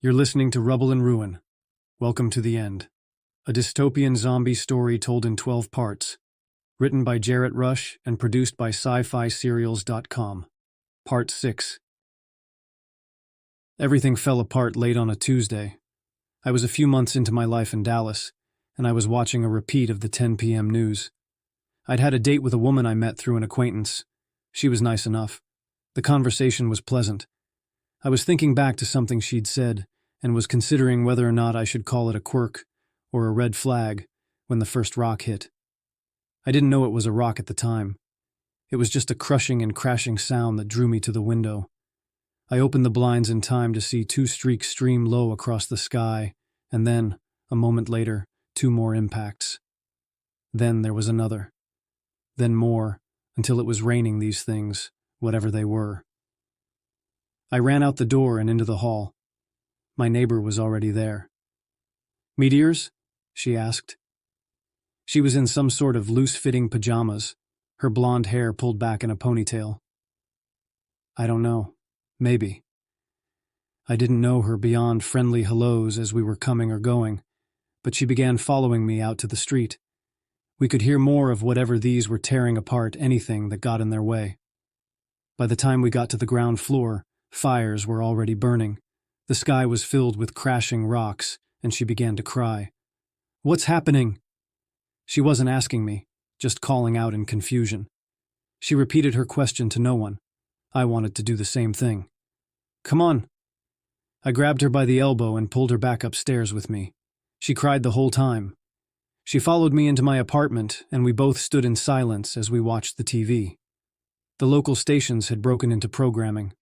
You're listening to Rubble and Ruin. Welcome to the end. A dystopian zombie story told in 12 parts. Written by Jarrett Rush and produced by SciFi Part 6. Everything fell apart late on a Tuesday. I was a few months into my life in Dallas, and I was watching a repeat of the 10 p.m. news. I'd had a date with a woman I met through an acquaintance. She was nice enough. The conversation was pleasant. I was thinking back to something she'd said and was considering whether or not I should call it a quirk or a red flag when the first rock hit. I didn't know it was a rock at the time. It was just a crushing and crashing sound that drew me to the window. I opened the blinds in time to see 2 streaks stream low across the sky, and then, a moment later, 2 more impacts. Then there was another. Then more, until it was raining these things, whatever they were. I ran out the door and into the hall. My neighbor was already there. "Meteors?" she asked. She was in some sort of loose-fitting pajamas, her blonde hair pulled back in a ponytail. I don't know. Maybe. I didn't know her beyond friendly hellos as we were coming or going, but she began following me out to the street. We could hear more of whatever these were tearing apart anything that got in their way. By the time we got to the ground floor, fires were already burning. The sky was filled with crashing rocks, and she began to cry. "What's happening?" She wasn't asking me, just calling out in confusion. She repeated her question to no one. I wanted to do the same thing. "Come on." I grabbed her by the elbow and pulled her back upstairs with me. She cried the whole time. She followed me into my apartment, and we both stood in silence as we watched the TV. The local stations had broken into programming.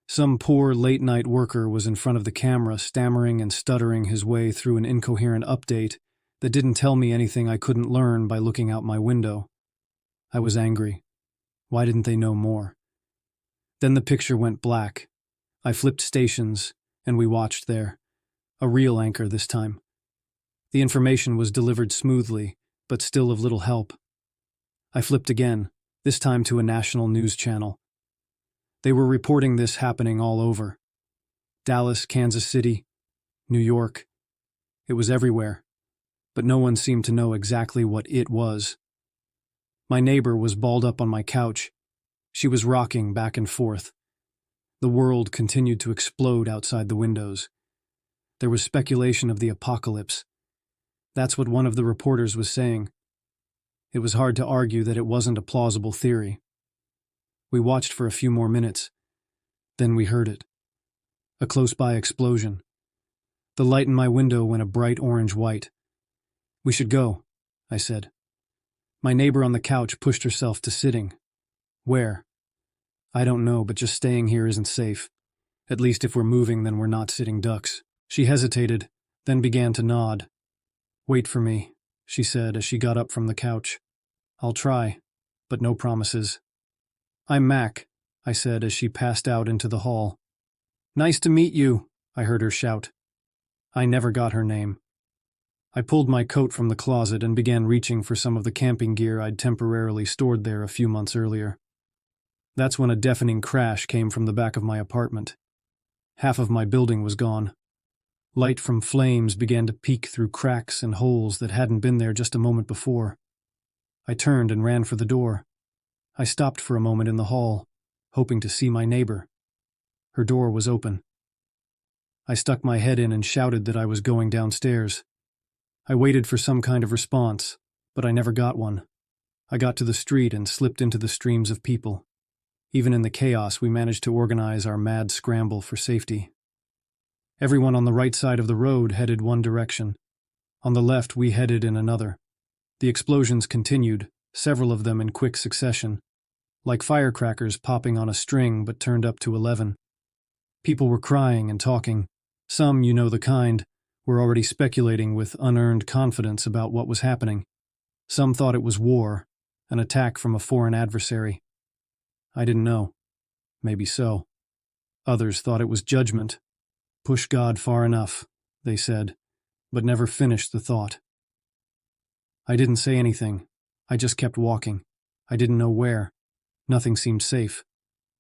Some poor late-night worker was in front of the camera, stammering and stuttering his way through an incoherent update that didn't tell me anything I couldn't learn by looking out my window. I was angry. Why didn't they know more? Then the picture went black. I flipped stations, and we watched there. A real anchor this time. The information was delivered smoothly, but still of little help. I flipped again, this time to a national news channel. They were reporting this happening all over. Dallas, Kansas City, New York. It was everywhere, but no one seemed to know exactly what it was. My neighbor was balled up on my couch. She was rocking back and forth. The world continued to explode outside the windows. There was speculation of the apocalypse. That's what one of the reporters was saying. It was hard to argue that it wasn't a plausible theory. We watched for a few more minutes. Then we heard it. A close-by explosion. The light in my window went a bright orange-white. "We should go," I said. My neighbor on the couch pushed herself to sitting. "Where?" "I don't know, but just staying here isn't safe. At least if we're moving, then we're not sitting ducks." She hesitated, then began to nod. "Wait for me," she said as she got up from the couch. "I'll try, but no promises." "I'm Mac," I said as she passed out into the hall. "Nice to meet you," I heard her shout. I never got her name. I pulled my coat from the closet and began reaching for some of the camping gear I'd temporarily stored there a few months earlier. That's when a deafening crash came from the back of my apartment. Half of my building was gone. Light from flames began to peek through cracks and holes that hadn't been there just a moment before. I turned and ran for the door. I stopped for a moment in the hall, hoping to see my neighbor. Her door was open. I stuck my head in and shouted that I was going downstairs. I waited for some kind of response, but I never got one. I got to the street and slipped into the streams of people. Even in the chaos, we managed to organize our mad scramble for safety. Everyone on the right side of the road headed one direction. On the left, we headed in another. The explosions continued, several of them in quick succession, like firecrackers popping on a string but turned up to 11. People were crying and talking. Some, you know the kind, were already speculating with unearned confidence about what was happening. Some thought it was war, an attack from a foreign adversary. I didn't know. Maybe so. Others thought it was judgment. Push God far enough, they said, but never finished the thought. I didn't say anything. I just kept walking. I didn't know where. Nothing seemed safe.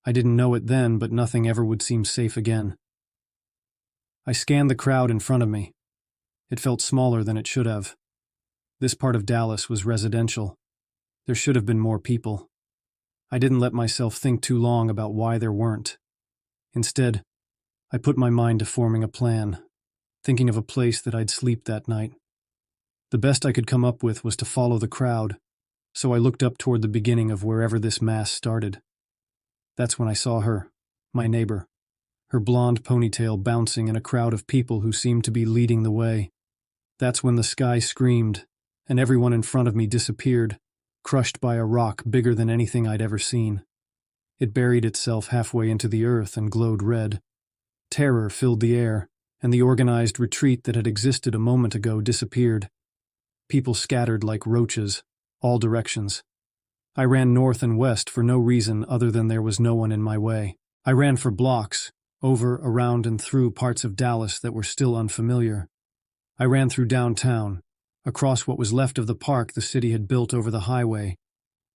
I didn't know it then, but nothing ever would seem safe again. I scanned the crowd in front of me. It felt smaller than it should have. This part of Dallas was residential. There should have been more people. I didn't let myself think too long about why there weren't. Instead, I put my mind to forming a plan, thinking of a place that I'd sleep that night. The best I could come up with was to follow the crowd, so I looked up toward the beginning of wherever this mass started. That's when I saw her, my neighbor, her blonde ponytail bouncing in a crowd of people who seemed to be leading the way. That's when the sky screamed, and everyone in front of me disappeared, crushed by a rock bigger than anything I'd ever seen. It buried itself halfway into the earth and glowed red. Terror filled the air, and the organized retreat that had existed a moment ago disappeared. People scattered like roaches, all directions. I ran north and west for no reason other than there was no one in my way. I ran for blocks, over, around, and through parts of Dallas that were still unfamiliar. I ran through downtown, across what was left of the park the city had built over the highway,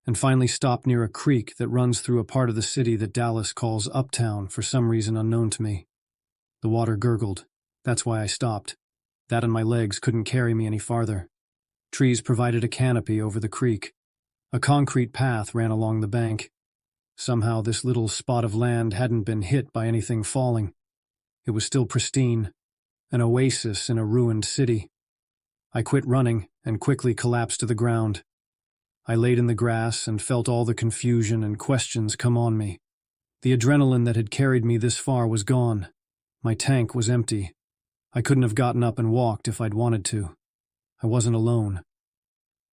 and finally stopped near a creek that runs through a part of the city that Dallas calls Uptown for some reason unknown to me. The water gurgled. That's why I stopped. That and my legs couldn't carry me any farther. Trees provided a canopy over the creek. A concrete path ran along the bank. Somehow this little spot of land hadn't been hit by anything falling. It was still pristine, an oasis in a ruined city. I quit running and quickly collapsed to the ground. I laid in the grass and felt all the confusion and questions come on me. The adrenaline that had carried me this far was gone. My tank was empty. I couldn't have gotten up and walked if I'd wanted to. I wasn't alone.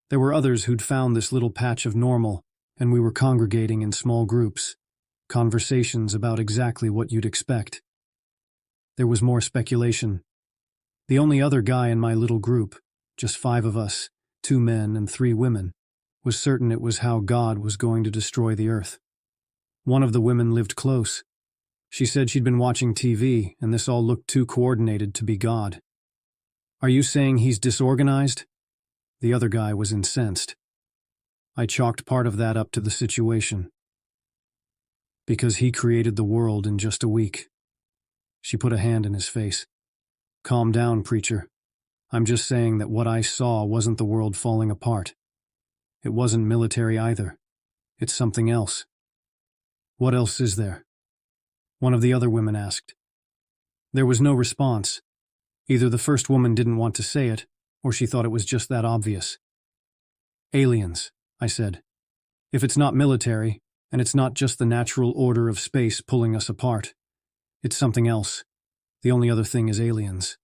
There were others who'd found this little patch of normal, and we were congregating in small groups, conversations about exactly what you'd expect. There was more speculation. The only other guy in my little group, just 5 of us, 2 men and 3 women, was certain it was how God was going to destroy the earth. One of the women lived close. She said she'd been watching TV, and this all looked too coordinated to be God. "Are you saying he's disorganized?" The other guy was incensed. I chalked part of that up to the situation. "Because he created the world in just a week." She put a hand in his face. "Calm down, preacher. I'm just saying that what I saw wasn't the world falling apart. It wasn't military either. It's something else." "What else is there?" one of the other women asked. There was no response. Either the first woman didn't want to say it, or she thought it was just that obvious. "Aliens," I said. "If it's not military, and it's not just the natural order of space pulling us apart, it's something else. The only other thing is aliens."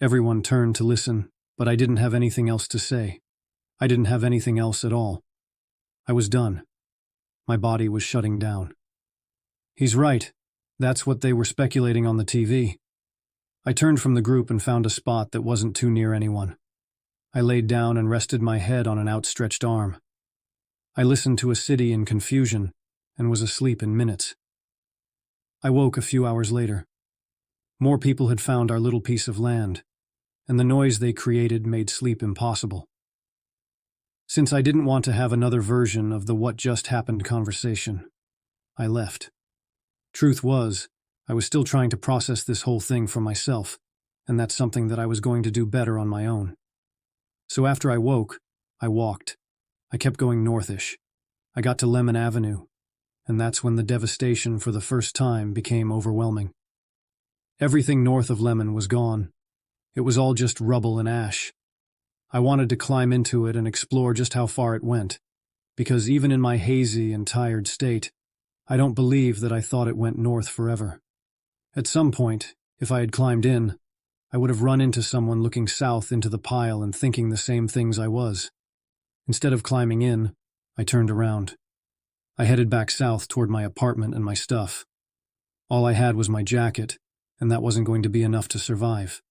Everyone turned to listen, but I didn't have anything else to say. I didn't have anything else at all. I was done. My body was shutting down. "He's right. That's what they were speculating on the TV." I turned from the group and found a spot that wasn't too near anyone. I laid down and rested my head on an outstretched arm. I listened to a city in confusion and was asleep in minutes. I woke a few hours later. More people had found our little piece of land, and the noise they created made sleep impossible. Since I didn't want to have another version of the what just happened conversation, I left. Truth was, I was still trying to process this whole thing for myself, and that's something that I was going to do better on my own. So after I woke, I walked. I kept going northish. I got to Lemon Avenue, and that's when the devastation for the first time became overwhelming. Everything north of Lemon was gone. It was all just rubble and ash. I wanted to climb into it and explore just how far it went, because even in my hazy and tired state, I don't believe that I thought it went north forever. At some point, if I had climbed in, I would have run into someone looking south into the pile and thinking the same things I was. Instead of climbing in, I turned around. I headed back south toward my apartment and my stuff. All I had was my jacket, and that wasn't going to be enough to survive.